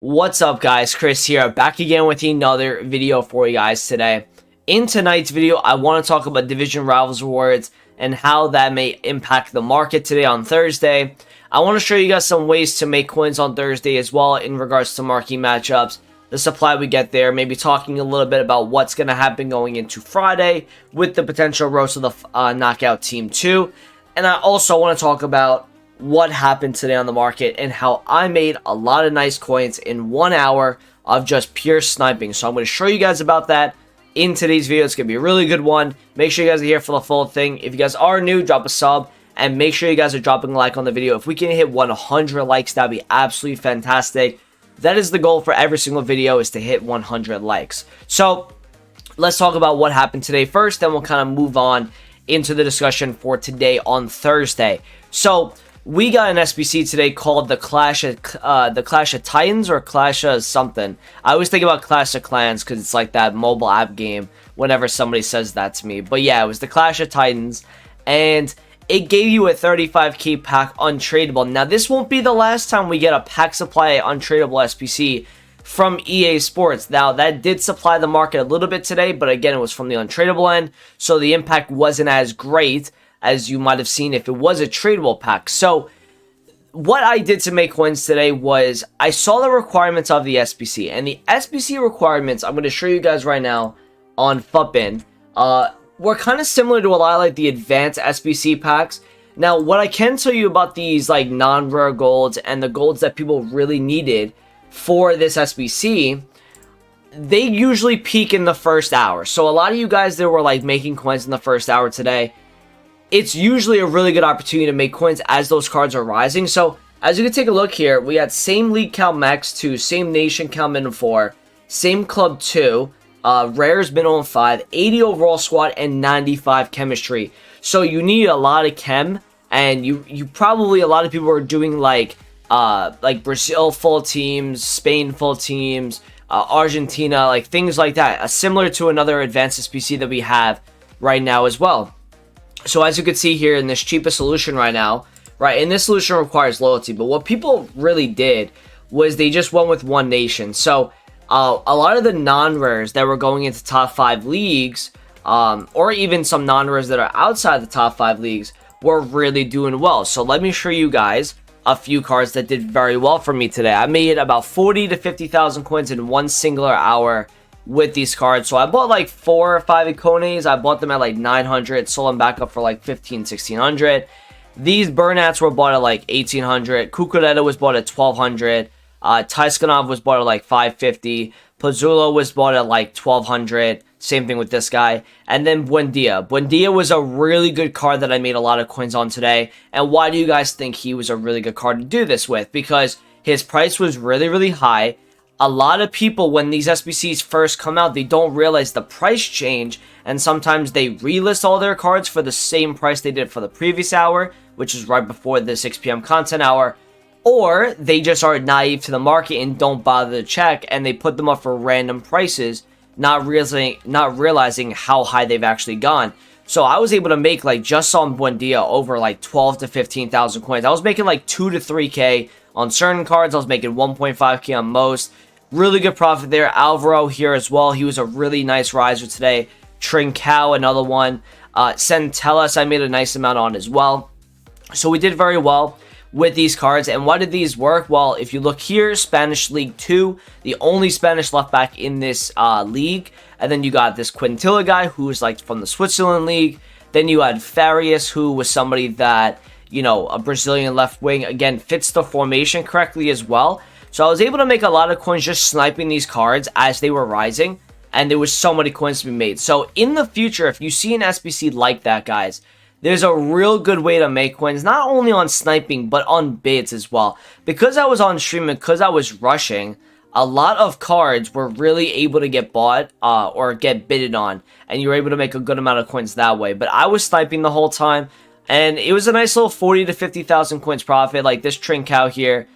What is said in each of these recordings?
What's up, guys? Chris here, back again with another video for you guys today. In tonight's video, I want to talk about Division Rivals Rewards and how that may impact the market today on Thursday. I want to show you guys some ways to make coins on Thursday as well in regards to marquee matchups, the supply we get there, maybe talking a little bit about what's going to happen going into Friday with the potential roast of the Knockout Team 2. And I also want to talk about what happened today on the market and how I made a lot of nice coins in 1 hour of just pure sniping. So I'm going to show you guys about that in today's video. It's going to be a really good one. Make sure you guys are here for the full thing. If you guys are new, drop a sub and make sure you guys are dropping a like on the video. If we can hit 100 likes, that'd be absolutely fantastic. That is the goal for every single video, is to hit 100 likes. So let's talk about what happened today first, then we'll kind of move on into the discussion for today on Thursday. So we got an SBC today called the Clash of Titans or Clash of something. I always think about Clash of Clans because it's like that mobile app game whenever somebody says that to me. But yeah, it was the Clash of Titans, and it gave you a 35k pack untradeable. Now, this won't be the last time we get a pack supply untradeable SBC from EA Sports. Now, that did supply the market a little bit today, but again, it was from the untradeable end, so the impact wasn't as great as you might have seen if it was a tradable pack. So what I did to make coins today was I saw the requirements of the SBC, and the SBC requirements I'm going to show you guys right now on Fifa were kind of similar to a lot of like the advanced SBC packs. Now, what I can tell you about these like non-rare golds and the golds that people really needed for this SBC, they usually peak in the first hour. So a lot of you guys that were like making coins in the first hour today, it's usually a really good opportunity to make coins as those cards are rising. So as you can take a look here, we had same league count max 2, same nation count minimum 4, same club 2, rares minimum 5, 80 overall squad, and 95 chemistry. So you need a lot of chem, and you probably, a lot of people are doing like Brazil full teams, Spain full teams, Argentina, like things like that, similar to another advanced SPC that we have right now as well. So as you can see here in this cheapest solution right now, right, and this solution requires loyalty, but what people really did was they just went with one nation. So a lot of the non-rares that were going into top 5 leagues, or even some non-rares that are outside the top 5 leagues, were really doing well. So let me show you guys a few cards that did very well for me today. I made about 40 to 50,000 coins in one singular hour with these cards. So I bought like 4 or 5 Icones. I bought them at like 900, sold them back up for like 1600. These Burnats were bought at like 1800. Cucurella was bought at 1200. Tyskanov was bought at like 550. Pazzulo was bought at like 1200. Same thing with this guy. And then Buendia. Buendia was a really good card that I made a lot of coins on today. And why do you guys think he was a really good card to do this with? Because his price was really, really high. A lot of people, when these SBCs first come out, they don't realize the price change, and sometimes they relist all their cards for the same price they did for the previous hour, which is right before the 6 p.m. content hour, or they just are naive to the market and don't bother to check, and they put them up for random prices, not realizing how high they've actually gone. So I was able to make, like, just on Buendia, over like 12 to 15,000 coins. I was making like 2 to 3k on certain cards. I was making 1.5k on most. Really good profit there. Alvaro here as well. He was a really nice riser today. Trincao, another one. Centellas, I made a nice amount on as well. So we did very well with these cards. And why did these work? Well, if you look here, Spanish League 2, the only Spanish left back in this league. And then you got this Quintilla guy who was like from the Switzerland League. Then you had Farias, who was somebody that, you know, a Brazilian left wing, again, fits the formation correctly as well. So I was able to make a lot of coins just sniping these cards as they were rising, and there was so many coins to be made. So in the future, if you see an SBC like that, guys, there's a real good way to make coins, not only on sniping, but on bids as well. Because I was on stream and because I was rushing, a lot of cards were really able to get bought or get bidded on, and you were able to make a good amount of coins that way. But I was sniping the whole time, and it was a nice little 40 to 50,000 coins profit, like this Trincao here.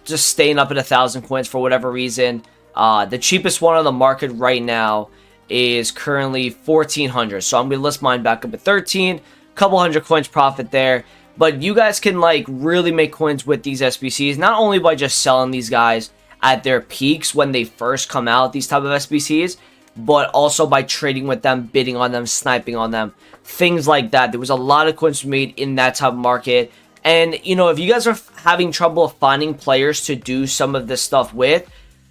Just staying up at 1,000 coins for whatever reason. The cheapest one on the market right now is currently 1,400. So I'm going to list mine back up at 13. Couple hundred coins profit there. But you guys can like really make coins with these SBCs, not only by just selling these guys at their peaks when they first come out, these type of SBCs, but also by trading with them, bidding on them, sniping on them, things like that. There was a lot of coins made in that type of market. And, you know, if you guys are having trouble finding players to do some of this stuff with,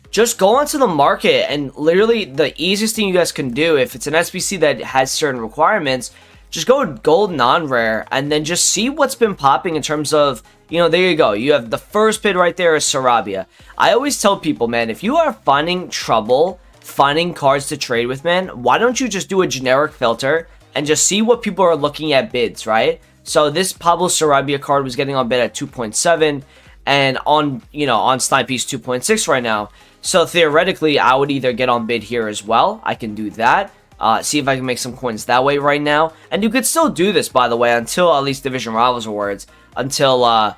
just go onto the market, and literally the easiest thing you guys can do, if it's an SBC that has certain requirements, just go gold non-rare and then just see what's been popping in terms of, you know, there you go. You have the first bid right there is Sarabia. I always tell people, man, if you are finding trouble finding cards to trade with, man, why don't you just do a generic filter and just see what people are looking at bids, right? So this Pablo Sarabia card was getting on bid at 2.7, and on, you know, on Sniping's 2.6 right now. So theoretically, I would either get on bid here as well. I can do that. See if I can make some coins that way right now. And you could still do this, by the way, until at least Division Rivals Awards. Until,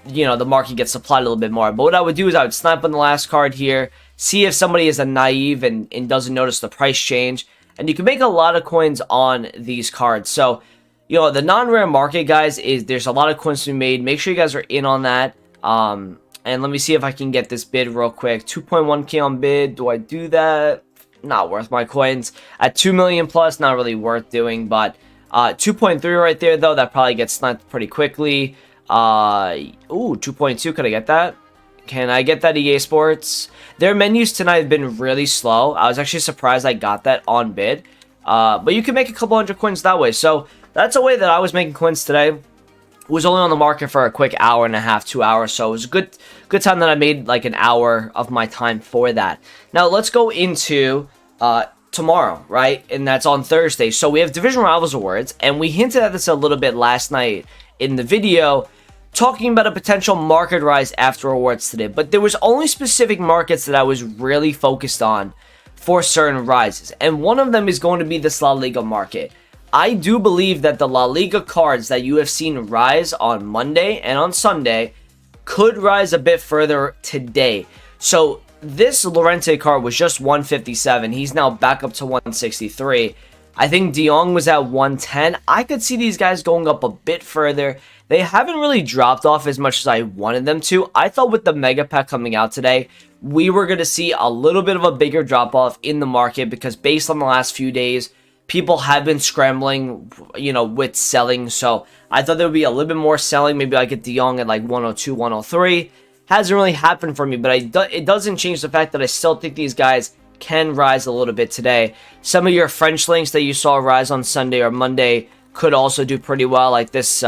you know, the market gets supplied a little bit more. But what I would do is I would snipe on the last card here. See if somebody is a naive and doesn't notice the price change. And you can make a lot of coins on these cards. So, you know, the non-rare market, guys, is there's a lot of coins to be made. Make sure you guys are in on that. And let me see if I can get this bid real quick. 2.1k on bid. Do I do that? Not worth my coins. At 2 million plus, not really worth doing. But 2.3 right there, though, that probably gets sniped pretty quickly. Ooh, 2.2. Could I get that? Can I get that, EA Sports? Their menus tonight have been really slow. I was actually surprised I got that on bid. But you can make a couple hundred coins that way. So that's a way that I was making coins today. Was only on the market for a quick hour and a half, 2 hours, so it was a good time that I made like an hour of my time for that. Now let's go into tomorrow, right? And that's on Thursday. So we have Division Rivals Awards, and we hinted at this a little bit last night in the video, talking about a potential market rise after awards today. But there was only specific markets that I was really focused on for certain rises, and one of them is going to be this La Liga market. I do believe that the La Liga cards that you have seen rise on Monday and on Sunday could rise a bit further today. So this Llorente card was just 157. He's now back up to 163. I think De Jong was at 110. I could see these guys going up a bit further. They haven't really dropped off as much as I wanted them to. I thought with the Mega Pack coming out today, we were going to see a little bit of a bigger drop off in the market, because based on the last few days, people have been scrambling, you know, with selling. So I thought there would be a little bit more selling. Maybe I get De Jong at like 102, 103. Hasn't really happened for me, but it doesn't change the fact that I still think these guys can rise a little bit today. Some of your French links that you saw rise on Sunday or Monday could also do pretty well, like this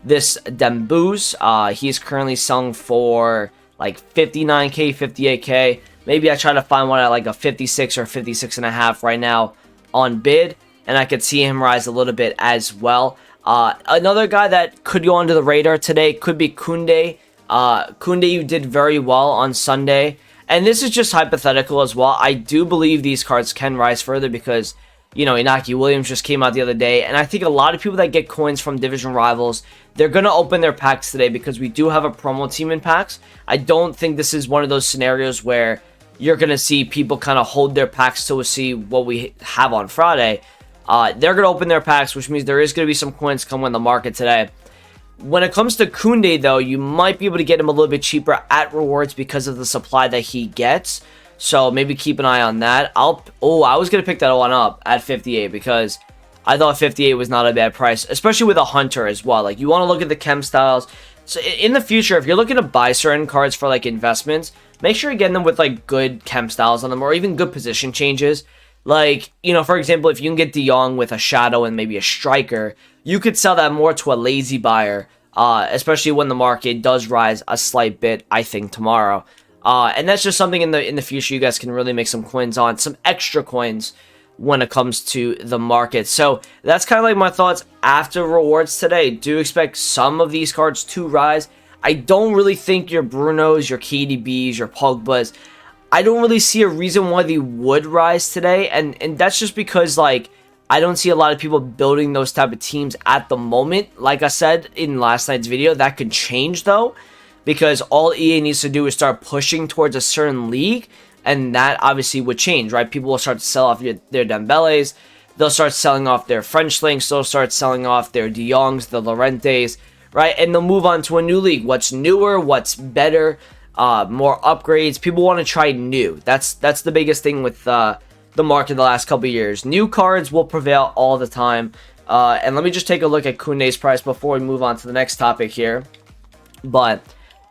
Dembooz. He's currently selling for like 59k, 58k. Maybe I try to find one at like a 56 or 56 and a half right now on bid, and I could see him rise a little bit as well. Another guy that could go under the radar today could be Koundé. Koundé, you did very well on Sunday, and this is just hypothetical as well. I do believe these cards can rise further because, you know, Inaki Williams just came out the other day, and I think a lot of people that get coins from Division Rivals, they're going to open their packs today because we do have a promo team in packs. I don't think this is one of those scenarios where you're going to see people kind of hold their packs till we see what we have on Friday. They're going to open their packs, which means there is going to be some coins coming in the market today. When it comes to Koundé, though, you might be able to get him a little bit cheaper at rewards because of the supply that he gets. So maybe keep an eye on that. I was going to pick that one up at 58 because I thought 58 was not a bad price, especially with a Hunter as well. Like, you want to look at the chem styles. So in the future, if you're looking to buy certain cards for like investments, make sure you're getting them with like good chem styles on them, or even good position changes. Like, you know, for example, if you can get De Jong with a shadow and maybe a striker, you could sell that more to a lazy buyer, especially when the market does rise a slight bit, I think, tomorrow. And that's just something in the future you guys can really make some coins on, some extra coins when it comes to the market. So that's kind of like my thoughts after rewards today. Do expect some of these cards to rise. I don't really think your Brunos, your KDBs, your Pogbas, I don't really see a reason why they would rise today. And that's just because, like, I don't see a lot of people building those type of teams at the moment. Like I said in last night's video, that could change though, because all EA needs to do is start pushing towards a certain league, and that obviously would change, right? People will start to sell off their Dembeles, they'll start selling off their French links, they'll start selling off their De Jongs, the Llorentes, right? And they'll move on to a new league. What's newer, what's better, more upgrades. People want to try new. That's the biggest thing with the market the last couple of years. New cards will prevail all the time. And let me just take a look at Koundé's price before we move on to the next topic here. But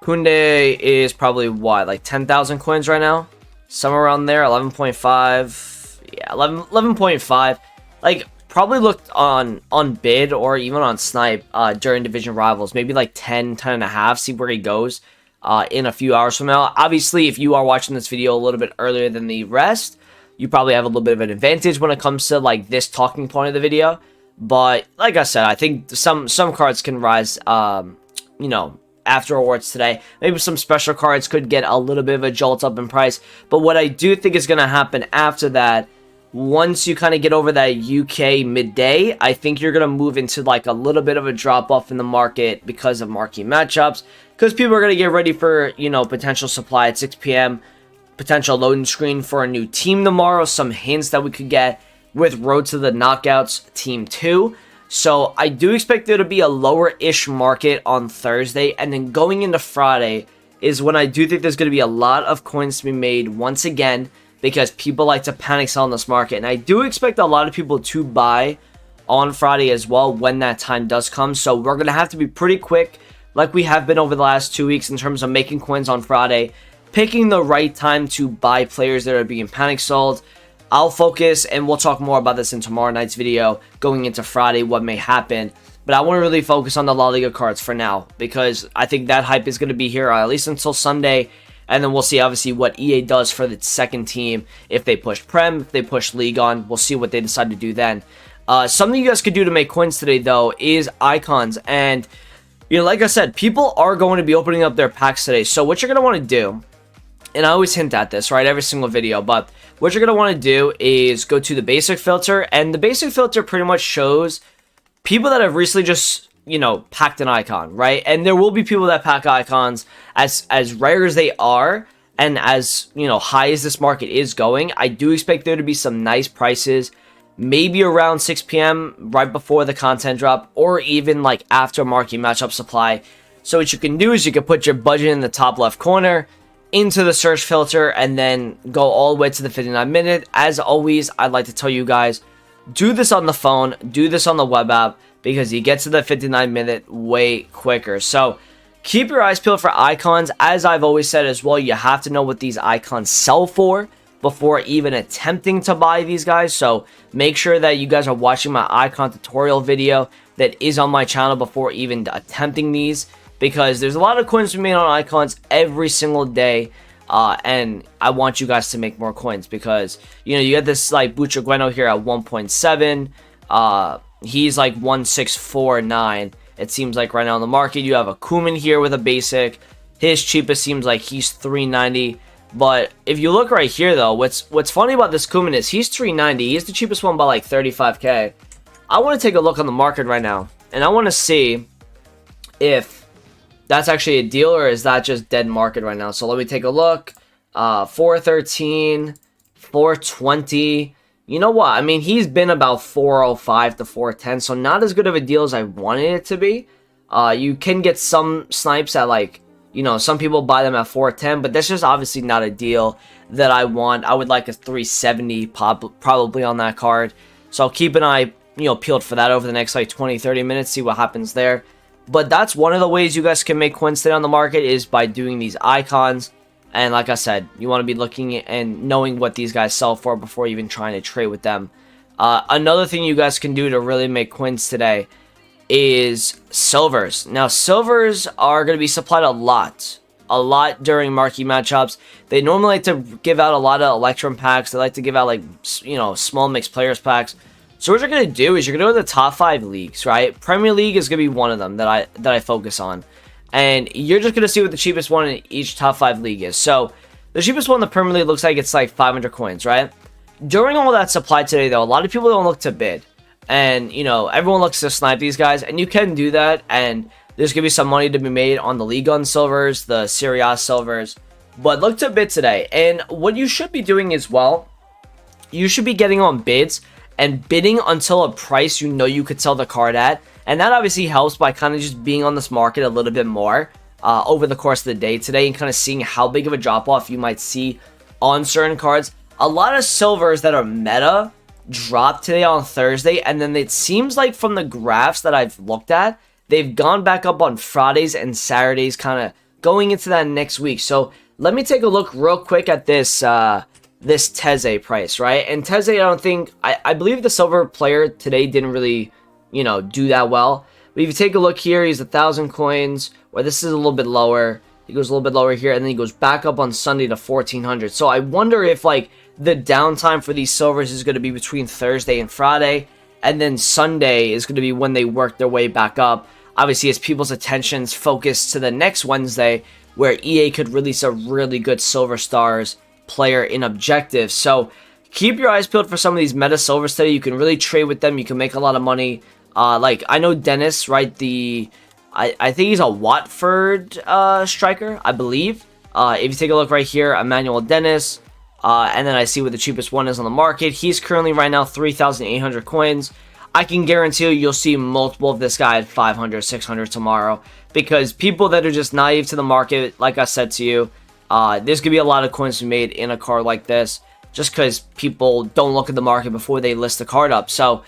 Koundé is probably what, like 10,000 coins right now? Somewhere around there, 11.5. Yeah, 11.5. Like, probably looked on bid or even on snipe during division rivals. Maybe like 10 and a half. See where he goes in a few hours from now. Obviously, if you are watching this video a little bit earlier than the rest, you probably have a little bit of an advantage when it comes to like this talking point of the video. But like I said, I think some cards can rise, you know, after awards today. Maybe some special cards could get a little bit of a jolt up in price. But what I do think is going to happen after that, once you kind of get over that UK midday, I think you're going to move into like a little bit of a drop off in the market because of marquee matchups. Because people are going to get ready for, you know, potential supply at 6 p.m. Potential loading screen for a new team tomorrow. Some hints that we could get with Road to the Knockouts Team 2. So I do expect there to be a lower-ish market on Thursday. And then going into Friday is when I do think there's going to be a lot of coins to be made once again. Because people like to panic sell in this market. And I do expect a lot of people to buy on Friday as well when that time does come. So we're going to have to be pretty quick like we have been over the last 2 weeks in terms of making coins on Friday. Picking the right time to buy players that are being panic sold. I'll focus, and we'll talk more about this in tomorrow night's video going into Friday, what may happen. But I want to really focus on the La Liga cards for now, because I think that hype is going to be here at least until Sunday. And then we'll see, obviously, what EA does for the second team. If they push Prem, if they push League on, we'll see what they decide to do then. Something you guys could do to make coins today, though, is icons. And, you know, like I said, people are going to be opening up their packs today. So what you're going to want to do, and I always hint at this, right, every single video, but what you're going to want to do is go to the basic filter. And the basic filter pretty much shows people that have recently just, you know, packed an icon, right? And there will be people that pack icons as rare as they are, and as, you know, high as this market is going. I do expect there to be some nice prices, maybe around 6 p.m. right before the content drop, or even like after marquee matchup supply. So what you can do is you can put your budget in the top left corner, into the search filter, and then go all the way to the 59 minute. As always, I'd like to tell you guys, do this on the phone, do this on the web app, because you get to the 59 minute way quicker. So keep your eyes peeled for icons. As I've always said as well, you have to know what these icons sell for before even attempting to buy these guys. So make sure that you guys are watching my icon tutorial video that is on my channel before even attempting these, because there's a lot of coins to be made on icons every single day. And I want you guys to make more coins, because, you know, you get this like Butragueno here at 1.7. He's like 1.649. It seems like right now on the market. You have a Koeman here with a basic. His cheapest seems like he's 390. But if you look right here, though, what's funny about this Koeman is he's 390. He's the cheapest one by like 35k. I want to take a look on the market right now, and I want to see if that's actually a deal, or is that just dead market right now? So let me take a look. 413, 420. You know what? I mean, he's been about 405 to 410, so not as good of a deal as I wanted it to be. You can get some snipes at, like, you know, some people buy them at 410, but that's just obviously not a deal that I want. I would like a 370 probably on that card. So I'll keep an eye, you know, peeled for that over the next like 20-30 minutes, see what happens there. But that's one of the ways you guys can make coins today on the market, is by doing these icons. And like I said, you want to be looking and knowing what these guys sell for before even trying to trade with them. Another thing you guys can do to really make coins today is silvers. Now, silvers are going to be supplied a lot during marquee matchups. They normally like to give out a lot of Electrum packs. They like to give out, like, you know, small mixed players packs. So what you're going to do is you're going to go to the top 5 leagues, right? Premier League is going to be one of them that I focus on. And you're just going to see what the cheapest one in each top 5 league is. So the cheapest one in the Premier League looks like it's like 500 coins, right? During all that supply today, though, a lot of people don't look to bid. And, you know, everyone looks to snipe these guys. And you can do that. And there's going to be some money to be made on the League on silvers, the Serie A silvers. But look to bid today. And what you should be doing as well, you should be getting on bids and bidding until a price you know you could sell the card at. And that obviously helps by kind of just being on this market a little bit more. over the course of the day today and kind of seeing how big of a drop off you might see on certain cards. A lot of silvers that are meta dropped today on Thursday, and then it seems like from the graphs that I've looked at, they've gone back up on Fridays and Saturdays, kind of going into that next week. So let me take a look real quick at this this Teze price, right? And Teze, I believe the silver player today didn't really, you know, do that well. But if you take a look here, he's 1,000 coins, where this is a little bit lower. He goes a little bit lower here, and then he goes back up on Sunday to 1,400. So I wonder if, like, the downtime for these silvers is going to be between Thursday and Friday, and then Sunday is going to be when they work their way back up. Obviously, as people's attention's focused to the next Wednesday, where EA could release a really good Silver Stars player in objectives. So keep your eyes peeled for some of these meta silvers today. You can really trade with them. You can make a lot of money. Like, I know Dennis, right? I think he's a Watford striker, I believe. If you take a look right here, Emmanuel Dennis. And then I see what the cheapest one is on the market. He's currently right now 3,800 coins. I can guarantee you'll see multiple of this guy at 500, 600 tomorrow. Because people that are just naive to the market, like I said to you, there's going to be a lot of coins made in a card like this. Just because people don't look at the market before they list the card up. So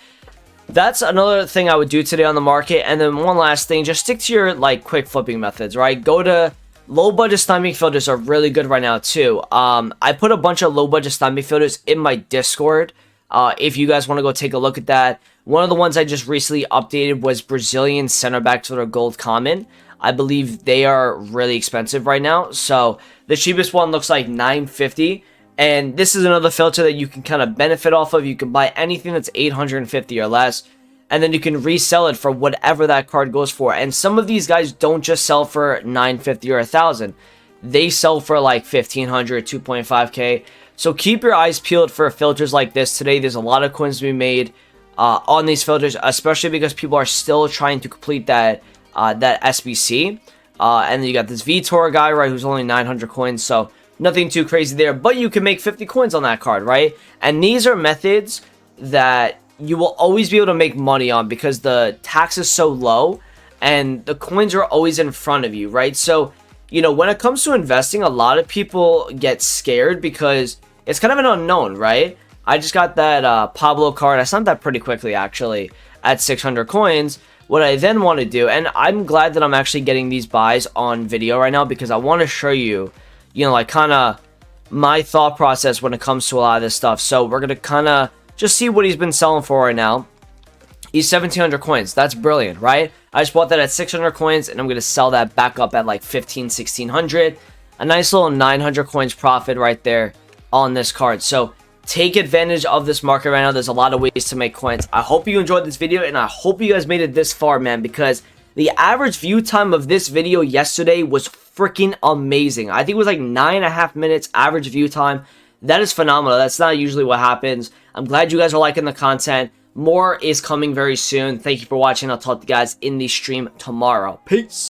that's another thing I would do today on the market. And then one last thing, just stick to your like quick flipping methods, right? Go to low budget sniping filters are really good right now too. I put a bunch of low budget sniping filters in my Discord. If you guys want to go take a look at that. One of the ones I just recently updated was Brazilian center backs that are gold common. I believe they are really expensive right now. So the cheapest one looks like $950. And this is another filter that you can kind of benefit off of. You can buy anything that's 850 or less, and then you can resell it for whatever that card goes for. And some of these guys don't just sell for 950 or 1,000. They sell for like 1,500, 2.5k. So keep your eyes peeled for filters like this today. There's a lot of coins to be made on these filters, especially because people are still trying to complete that SBC. And then you got this Vitor guy, right, who's only 900 coins. So nothing too crazy there, but you can make 50 coins on that card, right? And these are methods that you will always be able to make money on because the tax is so low and the coins are always in front of you, right? So, you know, when it comes to investing, a lot of people get scared because it's kind of an unknown, right? I just got that Pablo card. I sent that pretty quickly, actually, at 600 coins. What I then want to do, and I'm glad that I'm actually getting these buys on video right now because I want to show you, you know, like kind of my thought process when it comes to a lot of this stuff. So we're going to kind of just see what he's been selling for right now. He's 1,700 coins. That's brilliant, right? I just bought that at 600 coins, and I'm going to sell that back up at like 1,500, 1,600. A nice little 900 coins profit right there on this card. So take advantage of this market right now. There's a lot of ways to make coins. I hope you enjoyed this video, and I hope you guys made it this far, man, because the average view time of this video yesterday was freaking amazing. I think it was like 9.5 minutes average view time. That is phenomenal. That's not usually what happens. I'm glad you guys are liking the content. More is coming very soon. Thank you for watching. I'll talk to you guys in the stream tomorrow. Peace.